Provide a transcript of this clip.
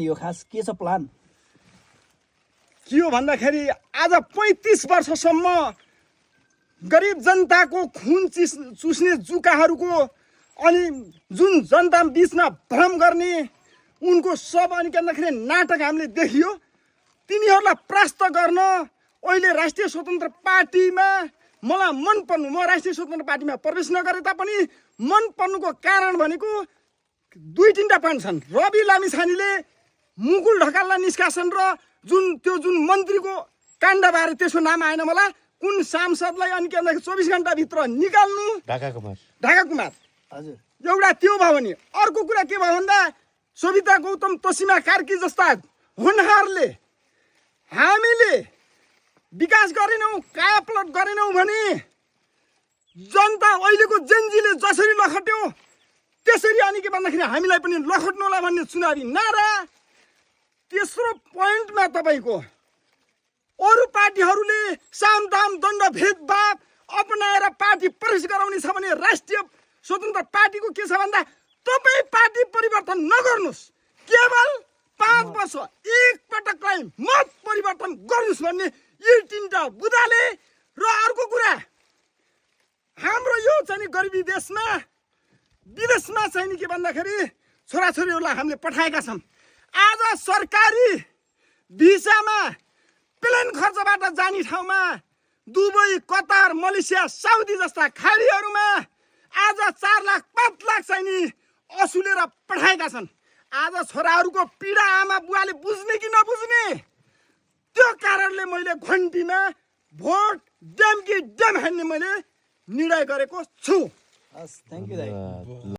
यो खास के छ प्लान? के हो भन्दाखेरि आज 35 वर्षसम्म गरिब जनताको खुन चुस्ने जुकाहरूको अनि जुन जनता बीचमा भ्रम गर्ने उनको सब अनि के भन्दाखेरि नाटक हामीले देखियो। तिनीहरूलाई परास्त गर्न अहिले राष्ट्रिय स्वतन्त्र पार्टीमा मलाई मन पर्नु, म राष्ट्रिय स्वतन्त्र पार्टीमा प्रवेश नगरे तापनि मन पर्नुको कारण भनेको दुई तिनवटा पोइन्ट छन्। रवि लामिछानेले मुकुल ढकाललाई निष्कासन र जुन मन्त्रीको काण्डबारे त्यसको नाम आएन मलाई, कुन सांसदलाई अनि के भन्दाखेरि 24 घण्टाभित्र निकाल्नु, ढाका कुमार हजुर, एउटा त्यो भयो भने अर्को कुरा के भयो भन्दा सोभिता गौतम, तोसिमा कार्की जस्ता होनहारले हामीले विकास गरेनौँ, कायापलट गरेनौँ भने जनता अहिलेको जेनजीले जसरी लखट्यो त्यसरी अनि के भन्दाखेरि हामीलाई पनि लखट्नु होला भन्ने चुनावी नारा। तेस्रो पोइन्टमा तपाईँको अरू पार्टीहरूले सामदाम दण्ड भेदभाव अपनाएर पार्टी प्रवेश गराउने छ भने राष्ट्रिय स्वतन्त्र पार्टीको के छ भन्दा तपाईँ पार्टी परिवर्तन नगर्नुहोस्, केवल 5 वर्ष एकपटकलाई मत परिवर्तन गर्नुहोस् भन्ने यी तिनवटा बुदाले। र अर्को कुरा, हाम्रो यो चाहिँ गरिबी देशमा विदेशमा चाहिँ के भन्दाखेरि छोराछोरीहरूलाई हामीले पठाएका छौँ। आज सरकारी भिसामा प्लेन खर्चबाट जाने ठाउँमा दुबई, कतार, मलेसिया, साउदी जस्ता खाडीहरूमा आज 4 लाख 5 लाख चाहिँ नि असुलेर पठाएका छन्। आज छोराहरूको पीडा आमा बुवाले बुझ्ने कि नबुझ्ने, त्यो कारणले मैले घन्टीमा भोट ड्याम कि ड्याम हान्ने मैले निर्णय गरेको छु। हस्, थ्याङ्क यू दाइ।